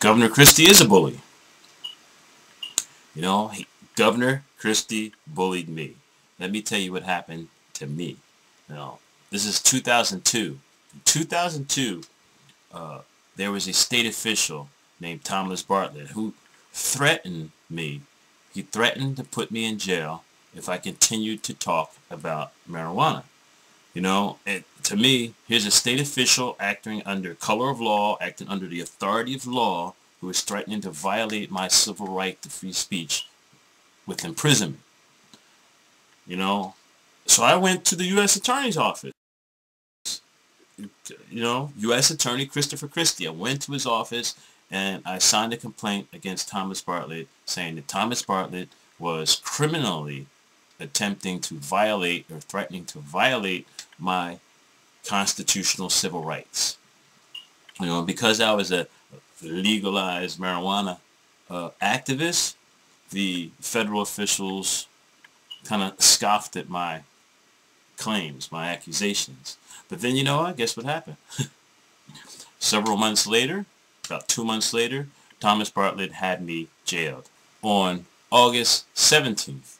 Governor Christie is a bully. You know, Governor Christie bullied me. Let me tell you what happened to me. You know, this is 2002. In 2002, there was a state official named Thomas Bartlett who threatened me. He threatened to put me in jail if I continued to talk about marijuana. You know, to me, here's a state official acting under color of law, acting under the authority of law, who is threatening to violate my civil right to free speech with imprisonment. You know, so I went to the U.S. Attorney's office. You know, U.S. Attorney Christopher Christie. I went to his office and I signed a complaint against Thomas Bartlett saying that Thomas Bartlett was criminally attempting to violate or threatening to violate my constitutional civil rights. You know, because I was a legalized marijuana activist, the federal officials kind of scoffed at my claims, my accusations. But then, you know what? Guess what happened? Several months later, about 2 months later, Thomas Bartlett had me jailed. On August 17th,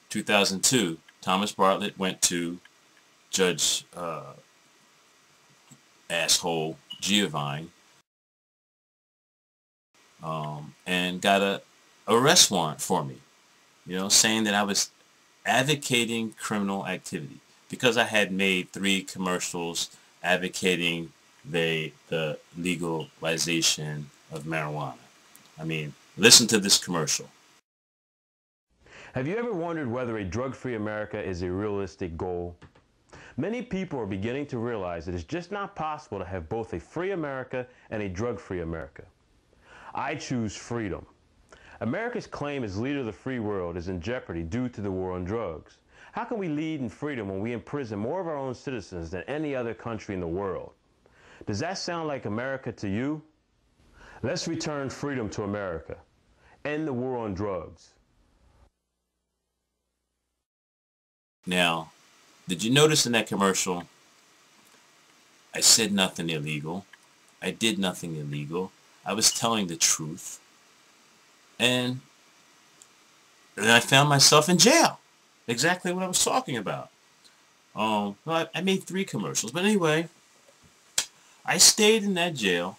2002, Thomas Bartlett went to Judge asshole Njweedman and got a arrest warrant for me, you know, saying that I was advocating criminal activity because I had made 3 commercials advocating the legalization of marijuana. I mean, listen to this commercial. Have you ever wondered whether a drug-free America is a realistic goal? Many people are beginning to realize that it's just not possible to have both a free America and a drug-free America. I choose freedom. America's claim as leader of the free world is in jeopardy due to the war on drugs. How can we lead in freedom when we imprison more of our own citizens than any other country in the world? Does that sound like America to you? Let's return freedom to America. End the war on drugs. Now, did you notice in that commercial, I said nothing illegal. I did nothing illegal. I was telling the truth. And then I found myself in jail. Exactly what I was talking about. Well, I made 3 commercials. But anyway, I stayed in that jail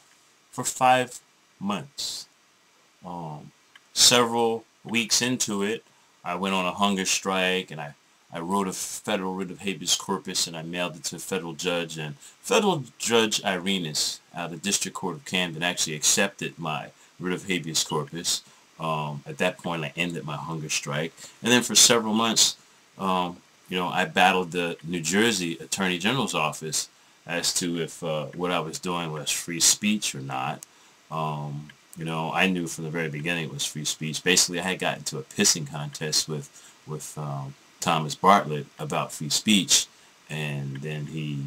for 5 months. Several weeks into it, I went on a hunger strike and I wrote a federal writ of habeas corpus and I mailed it to a federal judge, and Federal Judge Irenas out of the District Court of Camden actually accepted my writ of habeas corpus. At that point I ended my hunger strike, and then for several months you know, I battled the New Jersey Attorney General's office as to if what I was doing was free speech or not. You know, I knew from the very beginning it was free speech. Basically, I had gotten into a pissing contest with Thomas Bartlett about free speech, and then he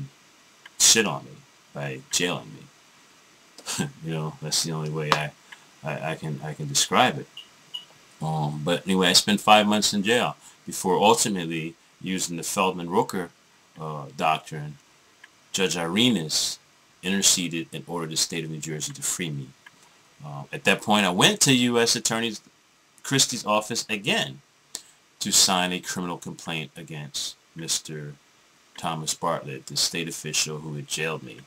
shit on me by jailing me. You know, that's the only way I can describe it. But anyway, I spent 5 months in jail before ultimately, using the Feldman-Rooker doctrine, Judge Irenas interceded and ordered the state of New Jersey to free me. At that point, I went to U.S. Attorney Christie's office again to sign a criminal complaint against Mr. Thomas Bartlett, the state official who had jailed me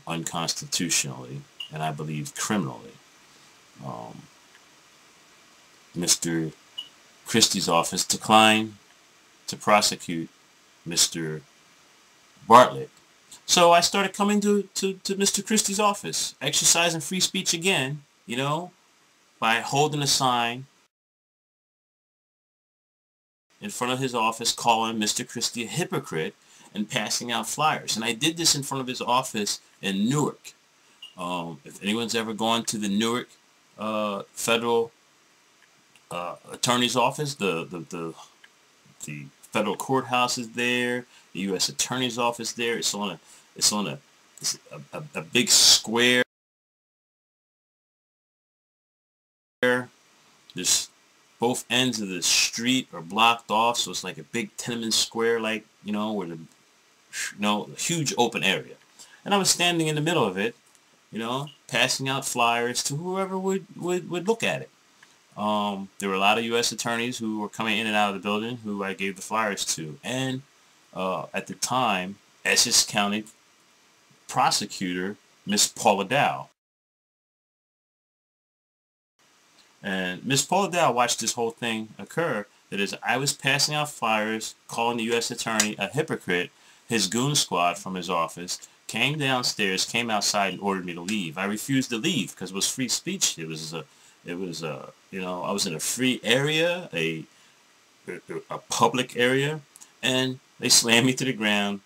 unconstitutionally and I believe criminally. Mr. Christie's office declined to prosecute Mr. Bartlett. So I started coming to Mr. Christie's office, exercising free speech again, you know, by holding a sign in front of his office calling Mr. Christie a hypocrite and passing out flyers. And I did this in front of his office in Newark. If anyone's ever gone to the Newark Federal Attorney's office, the federal courthouse is there, the U.S. Attorney's office there. It's on a big square. There's both ends of the street are blocked off, so it's like a big tenement square, like, where a huge open area. And I was standing in the middle of it, passing out flyers to whoever would look at it. There were a lot of U.S. attorneys who were coming in and out of the building who I gave the flyers to. And at the time, Essex County prosecutor, Miss Paula Dow. And Miss Paula Dow watched this whole thing occur. That is, I was passing out flyers, calling the U.S. attorney a hypocrite. His goon squad from his office came downstairs, came outside, and ordered me to leave. I refused to leave because it was free speech. I was in a free area, a public area, and they slammed me to the ground,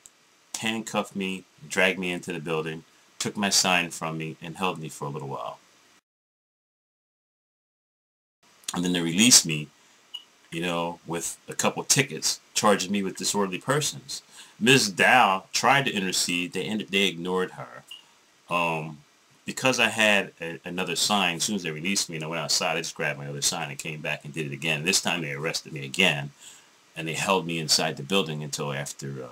handcuffed me, dragged me into the building, took my sign from me, and held me for a little while. And then they released me, with a couple tickets, charging me with disorderly persons. Ms. Dow tried to intercede. They ignored her. Because I had another sign, as soon as they released me and I went outside, I just grabbed my other sign and came back and did it again. This time they arrested me again, and they held me inside the building until after,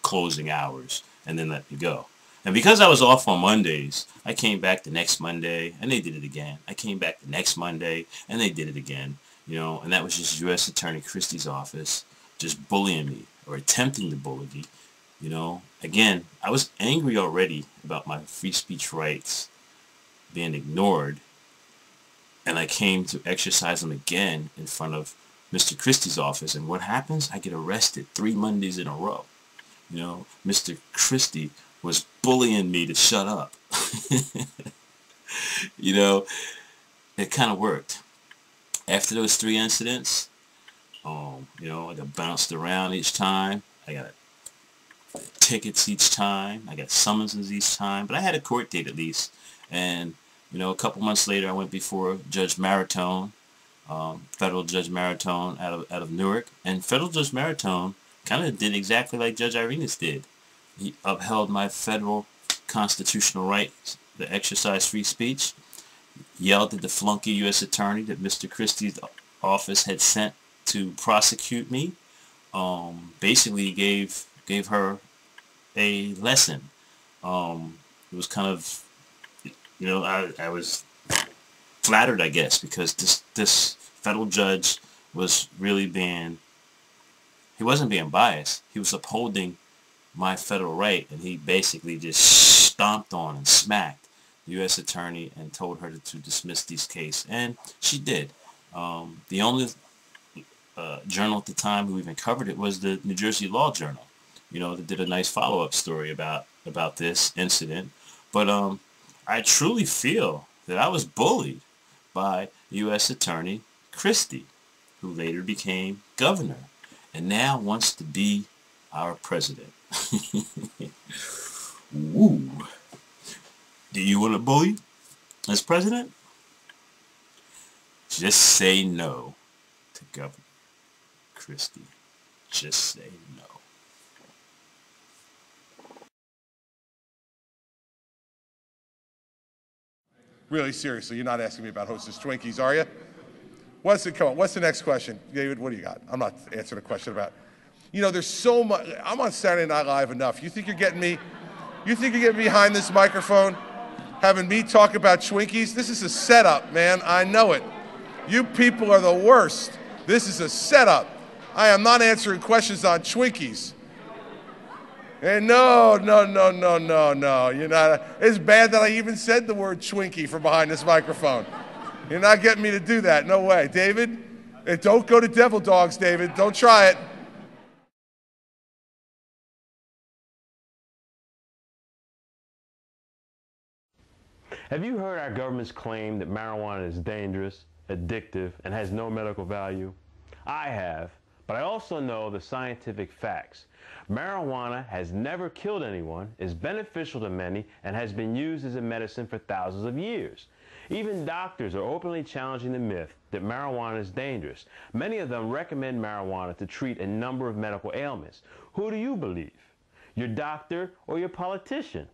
closing hours, and then let me go. And because I was off on Mondays, I came back the next Monday, and they did it again. I came back the next Monday, and they did it again. And that was just U.S. Attorney Christie's office just bullying me, or attempting to bully me. Again, I was angry already about my free speech rights being ignored, and I came to exercise them again in front of Mr. Christie's office, and what happens? I get arrested 3 Mondays in a row. Mr. Christie was bullying me to shut up. It kind of worked. After those 3 incidents, I got bounced around each time. I got tickets each time. I got summonses each time. But I had a court date at least. And, a couple months later, I went before Judge Maritone, Federal Judge Maritone out of Newark. And Federal Judge Maritone kind of did exactly like Judge Irenas did. He upheld my federal constitutional right to exercise free speech. Yelled at the flunky U.S. attorney that Mr. Christie's office had sent to prosecute me. Basically gave her a lesson. It was kind of, I was flattered, I guess, because this federal judge was really he wasn't being biased. He was upholding my federal right, and he basically just stomped on and smacked the U.S. attorney and told her to dismiss this case, and she did. The only journal at the time who even covered it was the New Jersey Law Journal, that did a nice follow-up story about this incident. But I truly feel that I was bullied by U.S. Attorney Christie, who later became governor and now wants to be our president. Woo. Do you want a bully as president? Just say no to Governor Christie. Just say no. Really, seriously, you're not asking me about Hostess Twinkies, are you? What's the next question? David, what do you got? I'm not answering a question about... there's so much... I'm on Saturday Night Live enough. You think you're getting me behind this microphone, having me talk about Twinkies? This is a setup, man. I know it. You people are the worst. This is a setup. I am not answering questions on Twinkies. And no. You're not. It's bad that I even said the word Twinkie from behind this microphone. You're not getting me to do that. No way. David, don't go to Devil Dogs, David. Don't try it. Have you heard our government's claim that marijuana is dangerous, addictive, and has no medical value? I have, but I also know the scientific facts. Marijuana has never killed anyone, is beneficial to many, and has been used as a medicine for thousands of years. Even doctors are openly challenging the myth that marijuana is dangerous. Many of them recommend marijuana to treat a number of medical ailments. Who do you believe? Your doctor or your politician?